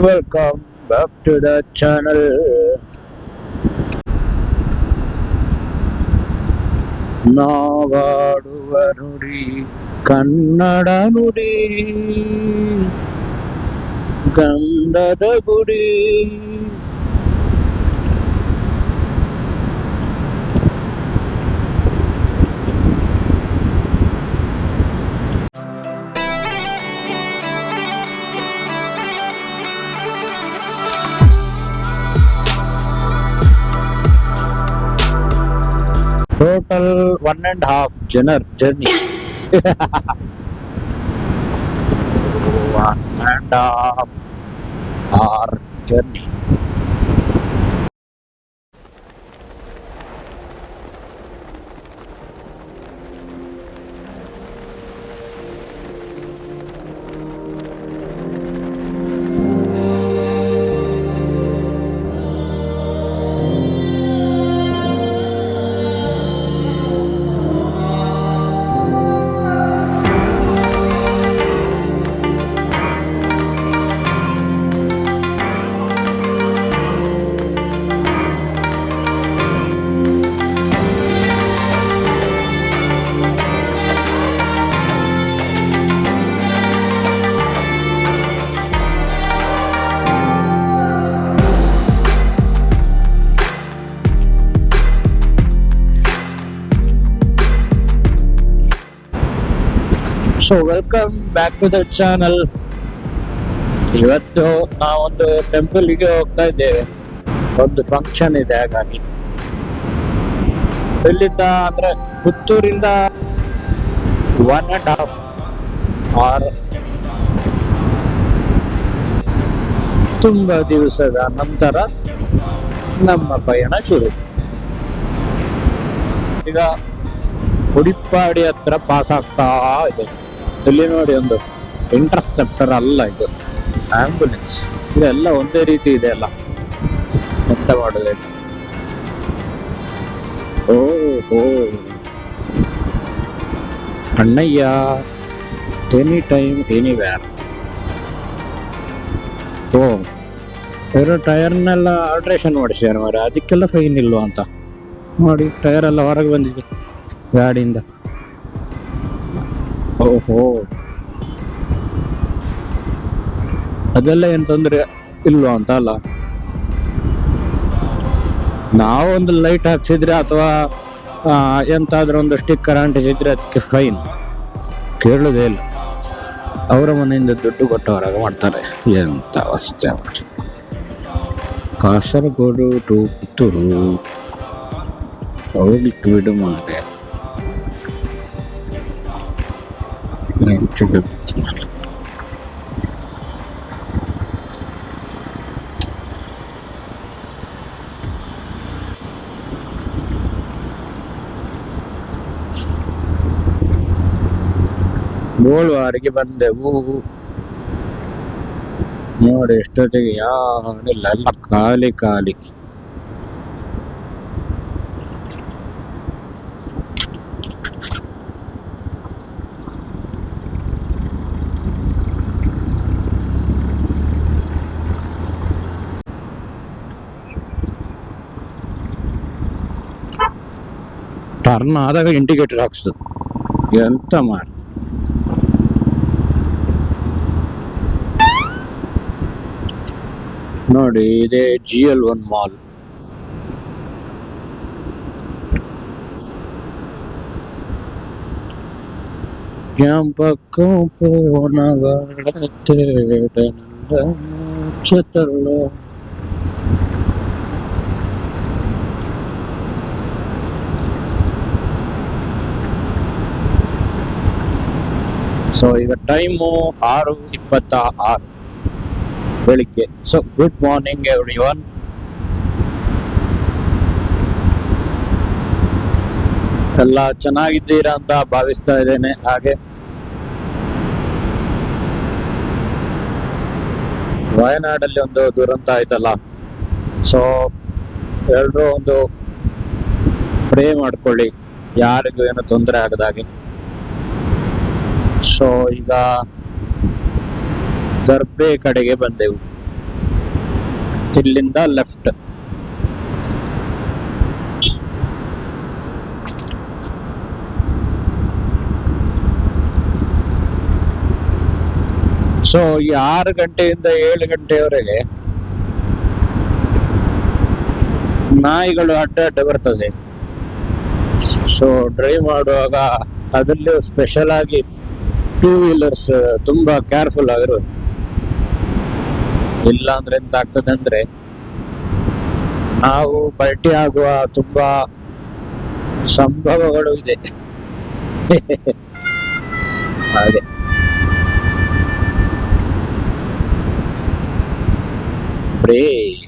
Welcome back to the channel. ನಾವಾಡುವ ನುಡಿ ಕನ್ನಡ ನುಡಿ ಗಂಧದ ಗುಡಿ. Total 1.5 journey. 1.5 hour journey. So welcome back to the channel. ಇವತ್ತು ನಾವೊಂದು ಟೆಂಪಲ್ಗೆ ಹೋಗ್ತಾ ಇದ್ದೇವೆ, ಒಂದು ಫಂಕ್ಷನ್ ಇದೆ. ಹಾಗಾಗಿ ಇಲ್ಲಿಂದ ಅಂದ್ರೆ ಪುತ್ತೂರಿಂದ 1.5 hour. ತುಂಬ ದಿವಸದ ನಂತರ ನಮ್ಮ ಪಯಣ ಶುರು. ಈಗ ಹುಡಿಪ್ಪಾಡಿ ಹತ್ರ ಪಾಸ್ ಆಗ್ತಾ ಇದೆ. ಇಲ್ಲಿ ನೋಡಿ, ಒಂದು ಇಂಟರ್ಸೆಪ್ಟರ್ ಅಲ್ಲ, ಇದು ಆಂಬ್ಯುಲೆನ್ಸ್. ಇದೆಲ್ಲ ಒಂದೇ ರೀತಿ ಇದೆ ಅಲ್ಲ, ಎಂತ ಮಾಡೋದು. ಓಹೋ ಅಣ್ಣಯ್ಯ, ಎನಿ ಟೈಮ್ ಎನಿವೇರ್. ಓ, ಇವರು ಟೈರ್ನೆಲ್ಲ ಆಲ್ಟ್ರೇಷನ್ ಮಾಡಿಸ್ಯಾರ ಮಾರೆ, ಅದಕ್ಕೆಲ್ಲ ಫೈನ್ ಇಲ್ವಾ ಅಂತ ನೋಡಿ. ಟೈರ್ ಎಲ್ಲ ಹೊರಗೆ ಬಂದಿದೆ ಗಾಡಿಯಿಂದ. ಓಹೋ, ಅದೆಲ್ಲ ಏನು ತೊಂದರೆ ಇಲ್ವಾ ಅಂತ ಅಲ್ಲ. ನಾವೊಂದು ಲೈಟ್ ಹಾಕ್ಸಿದ್ರೆ ಅಥವಾ ಎಂತಾದ್ರೂ ಒಂದು ಸ್ಟಿಕ್ಕರ್ ಅಂಟಿಸಿದ್ರೆ ಅದಕ್ಕೆ ಫೈನ್ ಕೇಳೋದೇ ಇಲ್ಲ. ಅವರ ಮನೆಯಿಂದ ದುಡ್ಡು ಕೊಟ್ಟವರಾಗ ಮಾಡ್ತಾರೆ. ಎಂತ ಅವಸ್ಥೆ. ಕಾಸರಗೋಡು ಟು ಪುತ್ತೂರು ಹೋಗಿಟ್ಟು ಬಿಡು ಮಾರೆ. ಗೋಳ್ವಾರಿಗೆ ಬಂದೆವು. ನೋಡಿ ಎಷ್ಟೊತ್ತಿಗೆ ಯಾರಿಲ್ಲ, ಎಲ್ಲ ಖಾಲಿ ಖಾಲಿ. ಟರ್ನ್ ಆದಾಗ ಇಂಡಿಕೇಟರ್ ಹಾಕ್ಸು, ಎಂತ ಮಾಡಿ. ನೋಡಿ, ಇದೇ GL1 ಮಾಲ್. ಕ್ಯಾಂಪಕ್ಕೂ ಪೋನಗತ್ತಲ್ಲ. ಸೊ ಈಗ ಟೈಮು 6:26 ಬೆಳಿಗ್ಗೆ. So good morning everyone. ಎಲ್ಲ ಚೆನ್ನಾಗಿದ್ದೀರಾ ಅಂತ ಭಾವಿಸ್ತಾ ಇದ್ದೇನೆ. ಹಾಗೆ ವಯನಾಡಲ್ಲಿ ಒಂದು ದುರಂತ ಆಯ್ತಲ್ಲ, ಸೊ ಎಲ್ರೂ ಒಂದು ಪ್ರೇ ಮಾಡ್ಕೊಳ್ಳಿ, ಯಾರಿಗೂ ಏನು ತೊಂದರೆ ಆಗದಾಗೆ. ಸೊ ಈಗ ದರ್ಬೆ ಕಡೆಗೆ ಬಂದೆವು. ಇಲ್ಲಿಂದ ಲೆಫ್ಟ್. ಸೊ ಈ 6 ಗಂಟೆಯಿಂದ 7 ಗಂಟೆಯವರೆಗೆ ನಾಯಿಗಳು ಅಡ್ಡ ಅಡ್ಡ ಬರ್ತದೆ. ಸೊ ಡ್ರೈವ್ ಮಾಡುವಾಗ ಅದರಲ್ಲೂ ಸ್ಪೆಷಲ್ ಆಗಿ 2 ವೀಲರ್ಸ್ ತುಂಬಾ ಕೇರ್ಫುಲ್ ಆಗಿರ್ಬೇಕು. ಇಲ್ಲ ಅಂದ್ರೆ ಎಂತ ಆಗ್ತದೆ ಅಂದ್ರೆ ನಾವು ಪಲ್ಟಿ ಆಗುವ ತುಂಬಾ ಸಂಭವಗಳು ಇದೆ. ಹಾಗೆ ಬ್ರೇಕ್.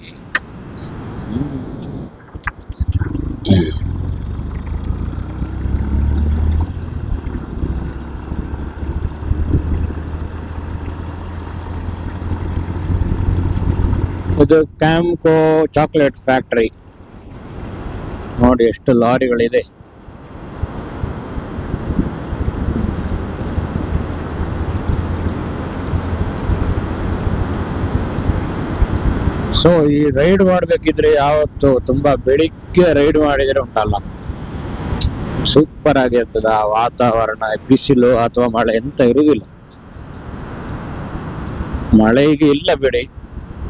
ಇದು ಕ್ಯಾಂಕೋ ಚಾಕ್ಲೇಟ್ ಫ್ಯಾಕ್ಟರಿ. ನೋಡಿ ಎಷ್ಟು ಲಾರಿಗಳಿದೆ. ಸೊ ಈ ರೈಡ್ ಮಾಡ್ಬೇಕಿದ್ರೆ ಯಾವತ್ತು ತುಂಬಾ ಬೆಳಿಗ್ಗೆ ರೈಡ್ ಮಾಡಿದ್ರೆ ಉಂಟಲ್ಲ, ಸೂಪರ್ ಆಗಿರ್ತದ. ಆ ವಾತಾವರಣ, ಬಿಸಿಲು ಅಥವಾ ಮಳೆ ಎಂತ ಇರುವುದಿಲ್ಲ. ಮಳೆ ಈಗ ಇಲ್ಲ ಬಿಡಿ,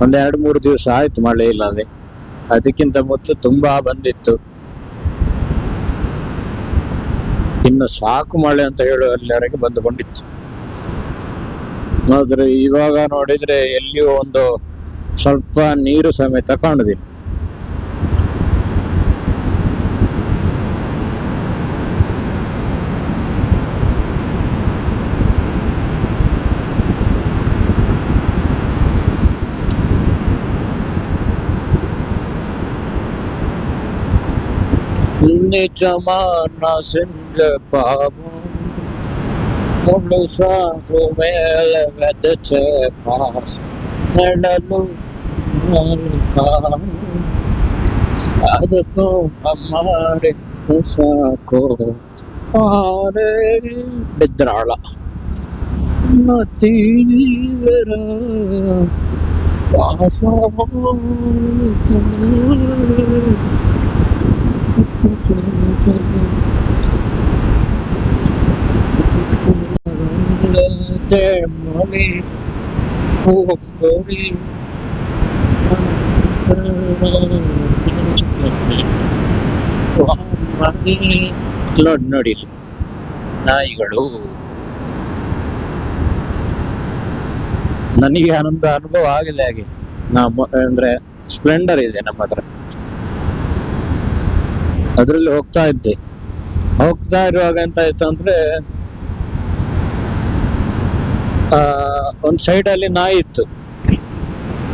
1-2-3 ದಿವಸ ಆಯ್ತು ಮಳೆ ಇಲ್ಲದೆ. ಅದಕ್ಕಿಂತ ಮೊದಲು ತುಂಬಾ ಬಂದಿತ್ತು. ಇನ್ನು ಸಾಕು ಮಳೆ ಅಂತ ಹೇಳುವಲ್ಲಿವರೆಗೆ ಬಂದುಕೊಂಡಿತ್ತು. ಆದ್ರೆ ಇವಾಗ ನೋಡಿದ್ರೆ ಎಲ್ಲಿಯೂ ಒಂದು ಸ್ವಲ್ಪ ನೀರು ಸಮೇತ ಕಾಣುದಿಲ್ಲ. ನಿಜಮಾನ ಸಿಂಜ ಬಾಬು ಮುಳ್ಳು ಸಾಗು ಮೇಲೆ ಬೆದಚೆ ಪಾಸ್ ನೆಡಲು ಅದಕ್ಕೂ ಅಮ್ಮಾರೆ ಸಾಕೋ ಆರೆ ಬಿದ್ರಾಳ ತೀವ್ರ ಪಾಸ ಮನೆ ಹೋಗಿ ನೋಡಿ ನಾಯಿಗಳು. ನನಗೆ ಅನುಭವ ಆಗಿದೆ ಹಾಗೆ. ಅಂದ್ರೆ ಸ್ಪ್ಲೆಂಡರ್ ಇದೆ ನಮ್ಮ ಹತ್ರ, ಅದ್ರಲ್ಲಿ ಹೋಗ್ತಾ ಇರುವಾಗ ಎಂತ ಆಯ್ತು ಅಂದ್ರೆ ಒಂದ್ ಸೈಡ್ ಅಲ್ಲಿ ನಾಯಿ ಇತ್ತು.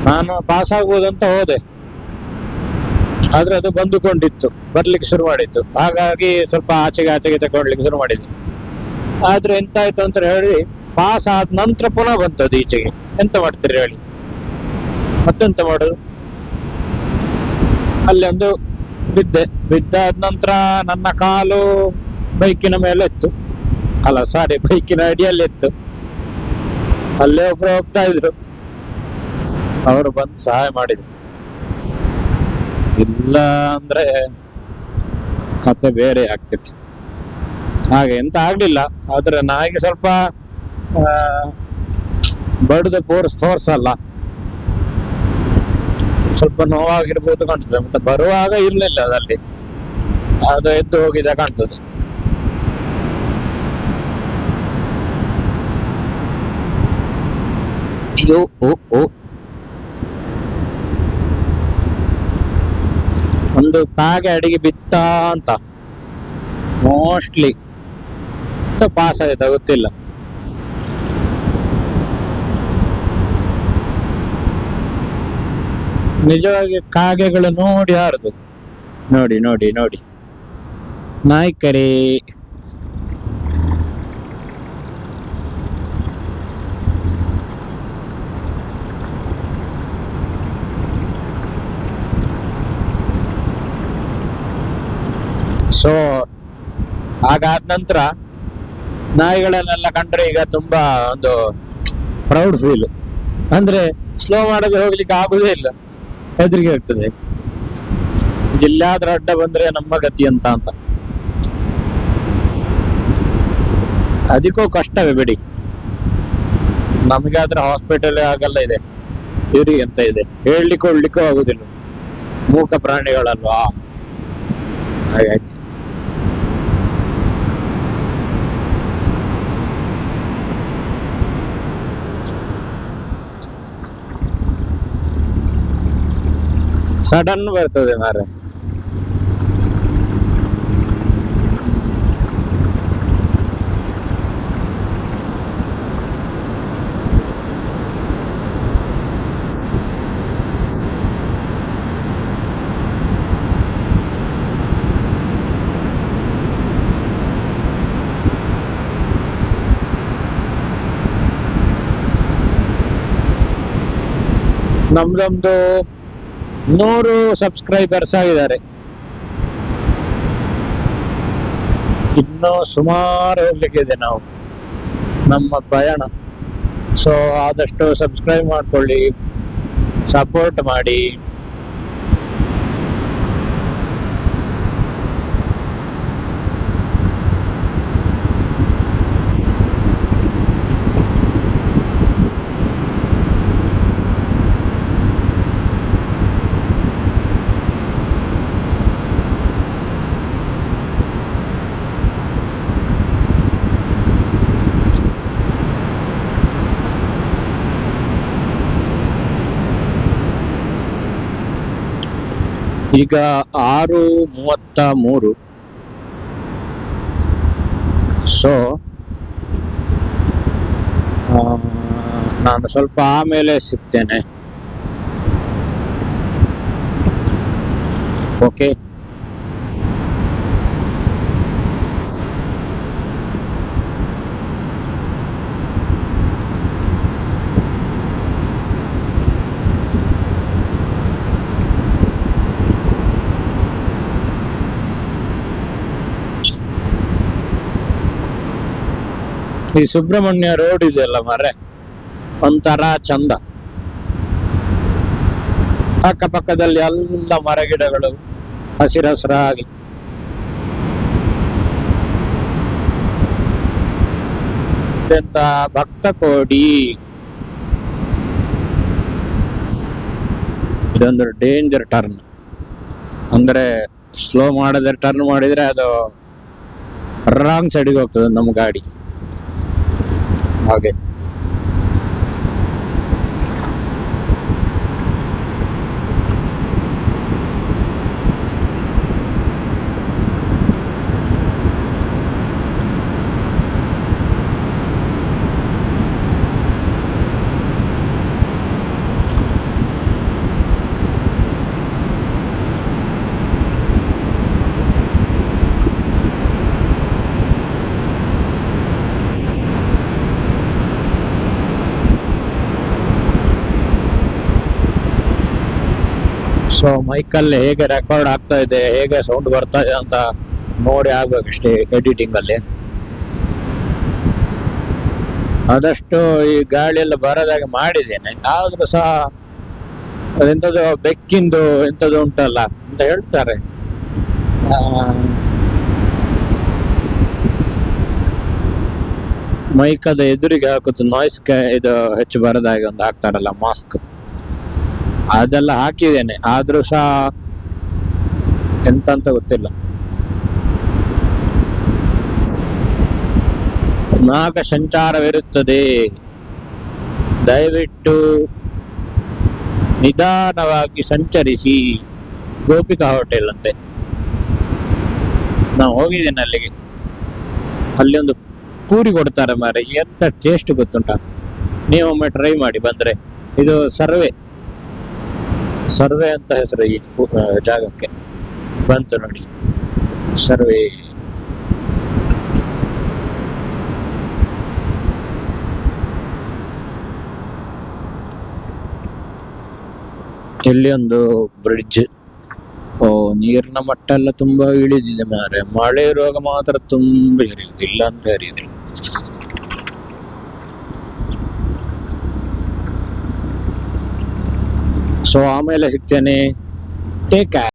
ನಾನು ಪಾಸ್ ಆಗ್ಬೋದಂತ ಹೋದೆ, ಆದ್ರೆ ಅದು ಬಂದುಕೊಂಡಿತ್ತು, ಬರ್ಲಿಕ್ಕೆ ಶುರು ಮಾಡಿತ್ತು. ಹಾಗಾಗಿ ಸ್ವಲ್ಪ ಆಚೆಗೆ ತಗೊಳ್ಲಿಕ್ಕೆ ಶುರು ಮಾಡಿದ್ವಿ. ಆದ್ರೆ ಎಂತ ಆಯ್ತು ಅಂತ ಹೇಳಿ ಪಾಸ್ ಆದ ನಂತರ ಪುನಃ ಬಂತದ್ದು ಈಚೆಗೆ. ಎಂತ ಮಾಡ್ತೀರಿ ಹೇಳಿ, ಮತ್ತೆಂತ ಮಾಡುದು? ಅಲ್ಲಿ ಒಂದು ಬಿದ್ದಾದ ನಂತರ ನನ್ನ ಕಾಲು ಬೈಕಿನ ಮೇಲೆ ಇತ್ತು, ಬೈಕಿನ ಅಡಿಯಲ್ಲಿ ಇತ್ತು. ಅಲ್ಲೇ ಒಬ್ರು ಹೋಗ್ತಾ ಇದ್ರು, ಅವರು ಬಂದು ಸಹಾಯ ಮಾಡಿದ್ರು. ಇಲ್ಲ ಅಂದ್ರೆ ಕತೆ ಬೇರೆ ಆಗ್ತಿತ್ತು. ಹಾಗೆ ಎಂತ ಆಗ್ಲಿಲ್ಲ. ಆದ್ರೆ ನಾಯಿಗೆ ಸ್ವಲ್ಪ ಬಡ್ದ ಫೋರ್ಸ್ ಅಲ್ಲ, ಸ್ವಲ್ಪ ನೋವಾಗಿರ್ಬೋದು ಕಾಣ್ತದೆ. ಮತ್ತೆ ಬರುವಾಗ ಇರ್ಲಿಲ್ಲ ಅದಲ್ಲಿ, ಅದು ಎದ್ದು ಹೋಗಿದೆ ಕಾಣ್ತದೆ. ಒಂದು ಕಾಗೆ ಅಡಿಗೆ ಬಿತ್ತ ಅಂತ ಮೋಸ್ಟ್ಲಿ ಪಾಸ್ ಆಯ್ತಾ ಗೊತ್ತಿಲ್ಲ. ನಿಜವಾಗಿ ಕಾಗೆಗಳು ನೋಡಿ ಆಡುದು. ನೋಡಿ ನಾಯ್ಕರೇ. ಸೊ ಹಾಗಾದ ನಂತರ ನಾಯಿಗಳನ್ನೆಲ್ಲ ಕಂಡ್ರೆ ಈಗ ತುಂಬಾ ಒಂದು ಪ್ರೌಡ್ ಫೀಲ್. ಅಂದ್ರೆ ಸ್ಲೋ ಮಾಡೋದು ಹೋಗ್ಲಿಕ್ಕೆ ಆಗುದೇ ಇಲ್ಲ. ಹೆದರಿಕೆ ಆಗ್ತದೆ. ಎಲ್ಲಾದ್ರೂ ಅಡ್ಡ ಬಂದ್ರೆ ನಮ್ಮ ಗತಿ ಅಂತ ಅದಕ್ಕೂ ಕಷ್ಟವೇ ಬಿಡಿ. ನಮಗಾದ್ರೆ ಹಾಸ್ಪಿಟಲ್ ಆಗಲ್ಲ ಇದೆ, ಇವ್ರಿಗೆ ಎಂತ ಇದೆ, ಹೇಳಲಿಕ್ಕೂ ಆಗುದಿಲ್ಲ, ಮೂಕ ಪ್ರಾಣಿಗಳಲ್ವಾ. ಹಾಗಾಗಿ ಸಡನ್ ಬರ್ತದೆ ಮಾರೆ. ನಮ್ದೊಂದು 100 ಸಬ್ಸ್ಕ್ರೈಬರ್ಸ್ ಆಗಿದ್ದಾರೆ. ಇನ್ನು ಸುಮಾರು ಹೋಗ್ಲಿಕ್ಕಿದೆ ನಾವು ನಮ್ಮ ಪಯಣ. ಸೊ ಆದಷ್ಟು ಸಬ್ಸ್ಕ್ರೈಬ್ ಮಾಡ್ಕೊಳ್ಳಿ, ಸಪೋರ್ಟ್ ಮಾಡಿ. ಈಗ 6:33. ಸೊ ನಾನು ಸ್ವಲ್ಪ ಆಮೇಲೆ ಸಿಗ್ತೇನೆ. ಓಕೆ. ಈ ಸುಬ್ರಹ್ಮಣ್ಯ ರೋಡ್ ಇದೆಯಲ್ಲ ಮಾರ್ರೆ, ಒಂಥರ ಚಂದ. ಅಕ್ಕಪಕ್ಕದಲ್ಲಿ ಎಲ್ಲ ಮರಗಿಡಗಳು ಹಸಿರಾಗಿ. ಎಂತ ಭಕ್ತ ಕೋಡಿ. ಇದೊಂದು ಡೇಂಜರ್ ಟರ್ನ್, ಅಂದ್ರೆ ಸ್ಲೋ ಮಾಡದೆ ಟರ್ನ್ ಮಾಡಿದ್ರೆ ಅದು ರಾಂಗ್ ಸೈಡಿಗೆ ಹೋಗ್ತದೆ ನಮ್ಮ ಗಾಡಿ. ಹಾಗೆ ಸೊ ಮೈಕಲ್ಲಿ ಹೇಗೆ ರೆಕಾರ್ಡ್ ಆಗ್ತಾ ಇದೆ, ಹೇಗೆ ಸೌಂಡ್ ಬರ್ತಾ ಇದೆ ಅಂತ ನೋಡಿ ಆಗ್ಬೇಕಷ್ಟೇ ಎಡಿಟಿಂಗ್ ಅಲ್ಲಿ. ಆದಷ್ಟು ಈ ಗಾಳಿ ಎಲ್ಲ ಬರೋದಾಗೆ ಮಾಡಿದ್ದೇನೆ. ಆದ್ರೂ ಸಹ ಅದೆಂಥದ್ದು ಬೆಕ್ಕಿಂದು ಎಂಥದ್ದು ಉಂಟಲ್ಲ ಅಂತ ಹೇಳ್ತಾರೆ, ಮೈಕದ ಎದುರಿಗೆ ಹಾಕುತ್ತೆ ನಾಯ್ಸ್ ಇದು ಹೆಚ್ಚು ಬರದಾಗೆ ಒಂದು ಹಾಕ್ತಾರಲ್ಲ ಮಾಸ್ಕ್, ಅದೆಲ್ಲ ಹಾಕಿದ್ದೇನೆ. ಆದ್ರೂ ಸಹ ಎಂತ ಗೊತ್ತಿಲ್ಲ. ನಾಗ ಸಂಚಾರವಿರುತ್ತದೆ, ದಯವಿಟ್ಟು ನಿಧಾನವಾಗಿ ಸಂಚರಿಸಿ. ಗೋಪಿಕಾ ಹೋಟೆಲ್ ಅಂತೆ, ನಾವು ಹೋಗಿದ್ದೇನೆ ಅಲ್ಲಿಗೆ. ಅಲ್ಲಿ ಒಂದು ಪೂರಿ ಕೊಡ್ತಾರೆ ಮಾರೆ, ಎಂತ ಟೇಸ್ಟ್ ಗೊತ್ತುಂಟ. ನೀವೊಮ್ಮೆ ಟ್ರೈ ಮಾಡಿ ಬಂದ್ರೆ. ಇದು ಸರ್ವೆ ಅಂತ ಹೆಸರು ಈ ಜಾಗಕ್ಕೆ ಬಂತು ನೋಡಿ, ಸರ್ವೆ. ಇಲ್ಲಿ ಒಂದು ಬ್ರಿಡ್ಜ್. ನೀರಿನ ಮಟ್ಟ ಎಲ್ಲ ತುಂಬಾ ಇಳಿದಿದೆ ಮಾರೆ. ಮಳೆ ಇರುವಾಗ ಮಾತ್ರ ತುಂಬಾ ಹರಿಯುದು, ಇಲ್ಲ ಅಂದ್ರೆ ಹರಿಯುದಿಲ್ಲ. ಸೊ ಆಮೇಲೆ ಸಿಗ್ತೇನೆ. Take care.